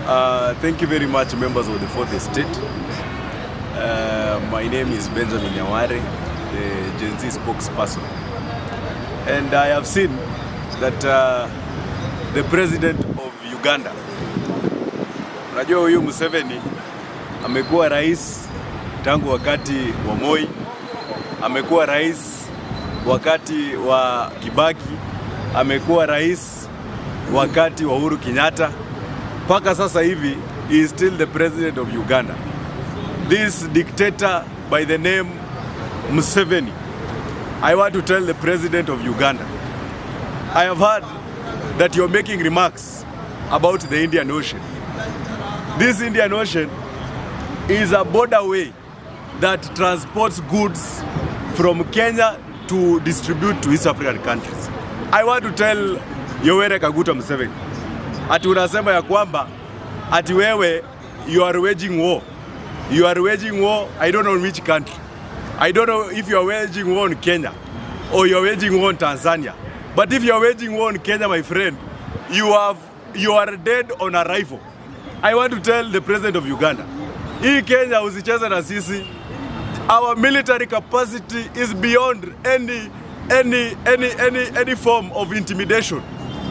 Thank you very much, members of the fourth estate. My name is Benjamin Nyaware, the GenZ spokesperson. And I have seen that the president of Uganda, unajua huyu Museveni, amekuwa rais tangu wakati wa Moi, amekuwa rais wakati wa Kibaki, amekuwa rais wakati wa Uhuru Kenyatta. Paka sasa hivi, he is still the president of Uganda. This dictator by the name Museveni, I want to tell the president of Uganda, I have heard that you're making remarks about the Indian Ocean. This Indian Ocean is a borderway that transports goods from Kenya to distribute to East African countries. I want to tell YOURE Museveni, ati unasema ya kwamba ati wewe you are waging war. You are waging war, I don't know in which country. I don't know if you are waging war in Kenya or you are waging war in Tanzania. But if you are waging war in Kenya, my friend, you are dead on arrival. I want to tell the president of Uganda, hii Kenya usicheze na sisi. Our military capacity is beyond any form of intimidation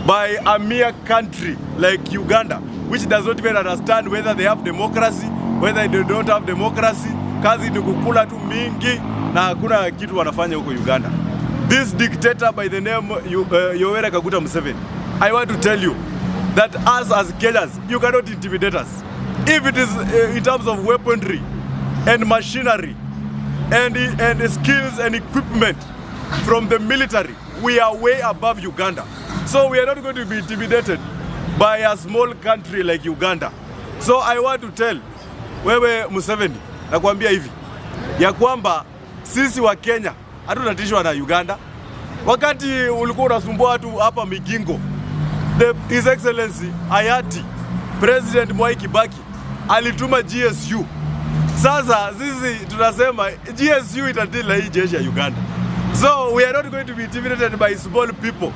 by a mere country like Uganda, which does not even understand whether they have democracy, whether they don't have democracy. Kazi ni kukula tu mingi na hakuna kitu wanafanya huko Uganda. This dictator by the name YOURE Museveni, I want to tell you that us as Kenyans, you cannot intimidate us. If it is in terms of weaponry and machinery and skills and equipment from the military, we are way above Uganda. So we are not going to be intimidated by a small country like Uganda. So I want to tell wewe Museveni, nakwambia hivi ya kwamba sisi wa Kenya hatutatishwa na Uganda. Wakati ulikuwa unasumbua watu hapa Migingo, His Excellency hayati President Mwai Kibaki alituma GSU. Sasa sisi tunasema GSU itatila hii jeshi ya Uganda. So we are not going to be intimidated by small people.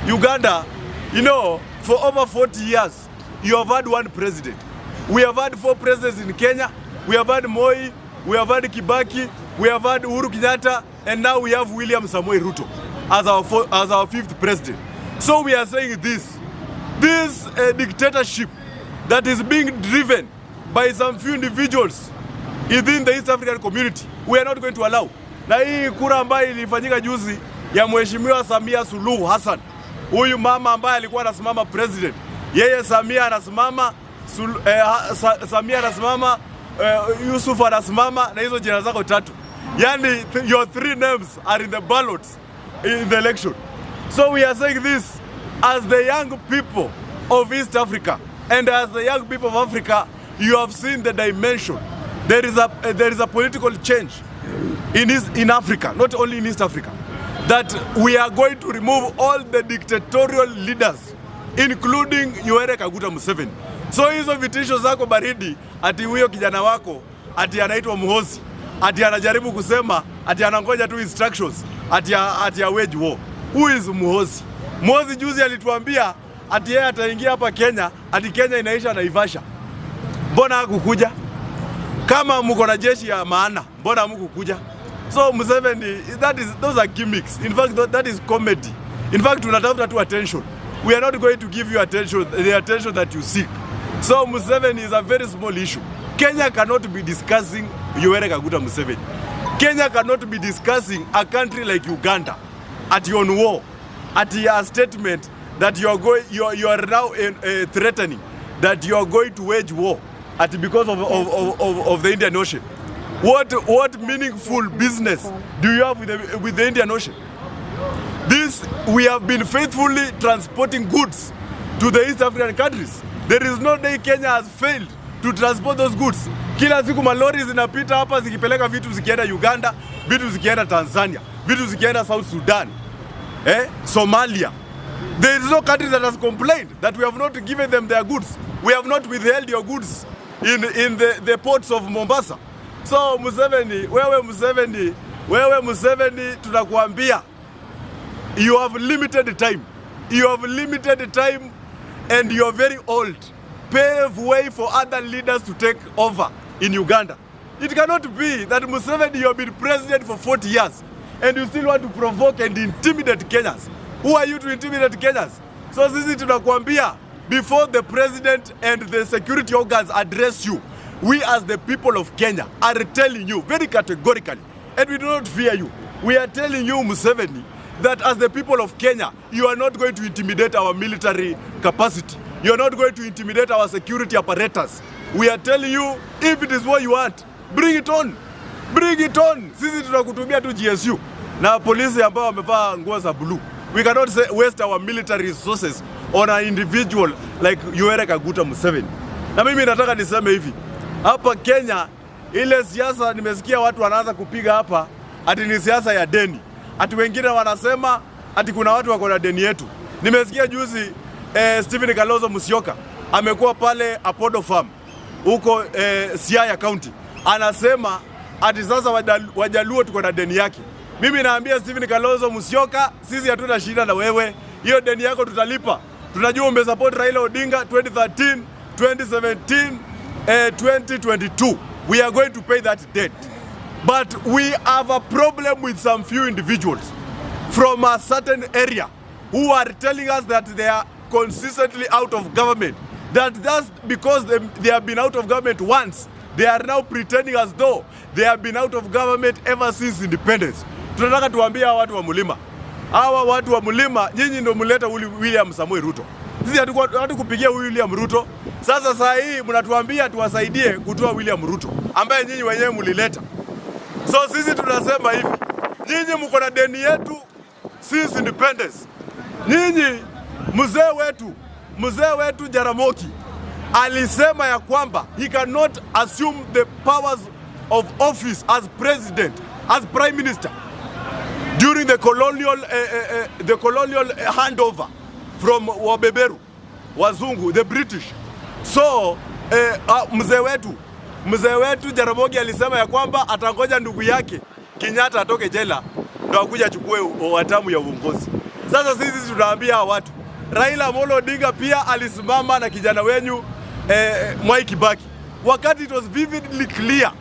Uganda, you know, for over 40 years, you have had one president. We have had 4 presidents in Kenya. We have had Moi, we have had Kibaki, we have had Uhuru Kenyatta, and now we have William Samoei Ruto as our 5th president. So we are saying this dictatorship that is being driven by some few individuals within the East African community, we are not going to allow. Na hii kura ambayo ilifanyika juzi ya Mheshimiwa Samia Suluhu Hassan, huyu mama ambaye alikuwa anasimama president, yeye Samia anasimama, Samia anasimama, Yusuf anasimama, na hizo jina zako 3. Yani your 3 names are in the ballots in the election. So we are saying this as the young people of East Africa and as the young people of Africa, you have seen the dimension. There is a political change in Africa, not only in East Africa, that we are going to remove all the dictatorial leaders, including YOURE Museveni. So hizo vitisho zako baridi, ati huyo kijana wako, ati anaitwa Muhozi, ati anajaribu kusema, ati anangoja tu instructions, ati wage war. Who is Muhozi? Muhozi juzi alituambia, ati yeye ataingia hapa Kenya, ati Kenya inaisha Naivasha. Mbona hakukuja? Kama mko na jeshi ya maana, mbona hamkukuja? So Museveni, those are gimmicks. In fact, that is comedy. In fact, tunatafuta tu attention. We are not going to give you attention, the attention that you seek. So Museveni is a very small issue. Kenya cannot be discussing YOURE Museveni. Kenya cannot be discussing a country like Uganda at your war, at your statement that you are now threatening that you are going to wage war because of the Indian Ocean. What meaningful business do you have with the Indian Ocean? We have been faithfully transporting goods to the East African countries. There is no day Kenya has failed to transport those goods. Kila siku malori zinapita hapa zikipeleka vitu zikienda Uganda, vitu zikienda Tanzania, vitu zikienda South Sudan, Somalia. There is no country that has complained that we have not given them their goods. We have not withheld your goods in the ports of Mombasa. So wewe Museveni tunakuambia, you have limited time. You have limited time and you are very old pave way for other leaders to take over in Uganda. It cannot be that Museveni, you have been president for 40 years and you still want to provoke and intimidate Kenyans. Who are you to intimidate Kenyans? So sisi tunakuambia, before the president and the security organs address you, we as the people of Kenya are telling you very categorically, and we do not fear you. We are telling you, Museveni, that as the people of Kenya, you are not going to intimidate our military capacity. You are not going to intimidate our security apparatus. We are telling you, if it is what you want, bring it on. Bring it on. Sisi tunakutumia tu GSU na polisi ambao wamevaa nguo za blue. We cannot waste our military resources on an individual like YOURE Museveni. Na mimi nataka niseme hivi, hapa Kenya ile siasa nimesikia watu wanaanza kupiga hapa ati ni siasa ya deni. Ati wengine wanasema ati kuna watu wako na deni yetu. Nimesikia juzi Stephen Kalonzo Musyoka amekuwa pale Apodo Farm huko Siaya County. Anasema ati sasa Wajaluo tuko na deni yake. Mimi naambia Stephen Kalonzo Musyoka, sisi hatuna shida na wewe. Hiyo deni yako tutalipa. Tunajua umesupport Raila Odinga 2013, 2017, 2022. We are going to pay that debt. But we have a problem with some few individuals from a certain area who are telling us that they are consistently out of government. That just because they have been out of government once, they are now pretending as though they have been out of government ever since independence. Tunataka tuambia watu wa Mulima. Hawa watu wa Mulima, nyinyi ndio mleta William Samoei Ruto. Sisi hatukupigia William Ruto. Sasa saa hii mnatuambia tuwasaidie kutoa William Ruto ambaye nyinyi wenyewe mlileta. So sisi tunasema hivi, nyinyi mko na deni yetu since independence. Nyinyi mzee wetu Jaramogi alisema ya kwamba he cannot assume the powers of office as president, as prime minister during the colonial handover from wabeberu wazungu, the British. So mzee wetu Jaramogi alisema ya kwamba atangoja ndugu yake Kenyatta atoke jela ndio akuja achukue hatamu ya uongozi. Sasa sisi tunaambia watu, Raila Amolo Odinga pia alisimama na kijana wenyu Mwai Kibaki, wakati it was vividly clear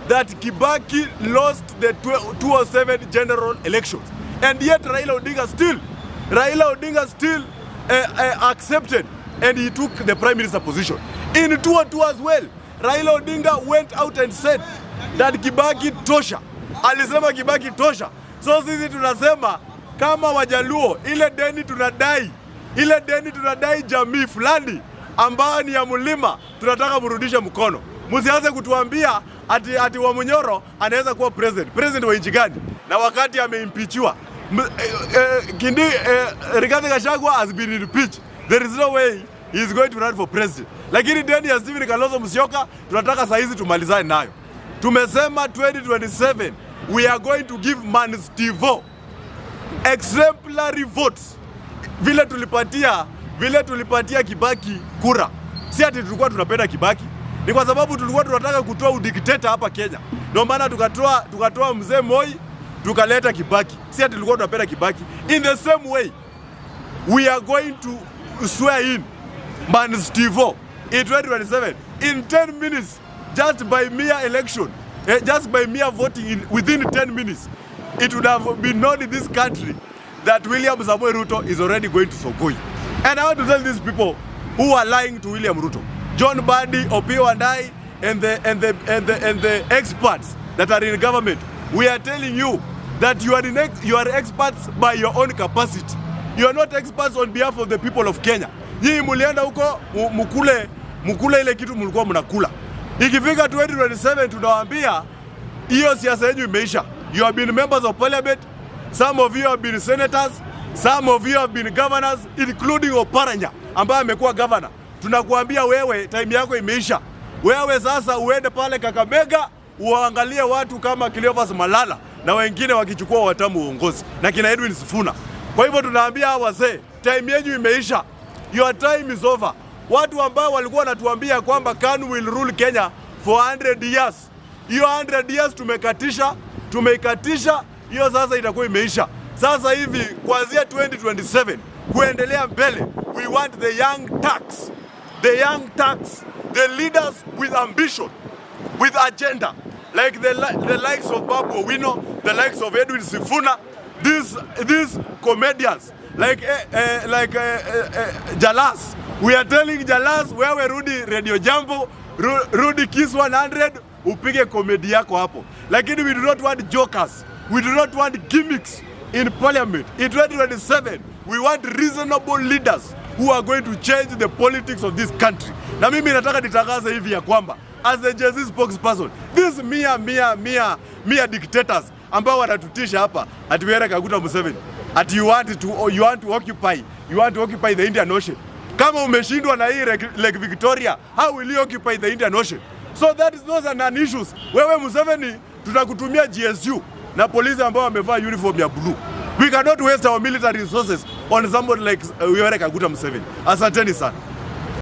that Kibaki lost the 2007 general elections, and yet Raila Odinga still accepted and he took the prime minister position. In 2002 as well, Raila Odinga went out and said that Kibaki tosha. Alisema Kibaki tosha. So sisi tunasema kama Wajaluo, ile deni tunadai jamii fulani ambayo ni ya Mulima, tunataka murudishe mkono. Msianze kutuambia ati wa Munyoro anaweza kuwa president wa nchi gani na wakati ameimpeachwa. Rigathigachagua has been impeached. There is no way he is going to run for president. Lakini deni ya Stephen Kalonzo Musyoka tunataka saa hizi tumalizane nayo. Tumesema 2027 we are going to give Man Stevo exemplary votes. Vile tulipatia Kibaki kura. Si ati tulikuwa tunapenda Kibaki. Ni kwa sababu tulikuwa tunataka kutoa udikteta hapa Kenya. Ndio maana tukatoa mzee Moi, tukaleta Kibaki. Si ati tulikuwa tunapenda Kibaki. In the same way, we are going to swear in Man Stevo in 2027 in 10 minutes, just by mere election, just by mere voting within 10 minutes. It would have been known in this country that William Samoei Ruto is already going to Sokoi. And I want to tell these people who are lying to William Ruto, John Badi, Opio and I, and the experts that are in government, we are telling you that you are experts by your own capacity. You are not experts on behalf of the people of Kenya. Nyinyi mulienda huko mukule ile kitu mlikuwa mnakula. Ikifika 2027 tunawaambia hiyo siasa yenu imeisha. You have been members of parliament, some of you have been senators, some of you have been governors, including Oparanya ambaye amekuwa governor. Tunakuambia wewe time yako imeisha. Wewe sasa uende pale Kakamega uangalie watu kama Cleophas Malala na wengine wakichukua watamu uongozi na kina Edwin Sifuna. Kwa hivyo tunaambia hawa wazee, time yenu imeisha. Your time is over. Watu ambao walikuwa wanatuambia kwamba KANU will rule Kenya for 100 years. Hiyo 100 years tumeikatisha, hiyo sasa itakuwa imeisha. Sasa hivi kuanzia 2027 kuendelea mbele, we want the young Turks the young Turks, the leaders with ambition, with agenda, like the likes of Babu Owino, the likes of Edwin Sifuna, these comedians, like Jalas. We are telling Jalas, wewe rudi Radio Jambo, rudi Kiss 100, upige komedi yako hapo. Lakini we do not want jokers. We do not want gimmicks in parliament. In 2027, we want reasonable leaders who are going to change the politics of this country. Na mimi nataka nitangaze hivi ya kwamba as the GenZ spokesperson, these mere dictators ambao wanatutisha hapa ati Yoweri Kaguta Museveni, ati you want to occupy the Indian Ocean. Kama umeshindwa na hii Lake Victoria, how will you occupy the Indian Ocean? So that is not an issue. Wewe Museveni, tutakutumia GSU na polisi ambao wamevaa uniform ya blue. We cannot waste our military resources on somebody like Yoweri Kaguta Museveni. Asanteni sana.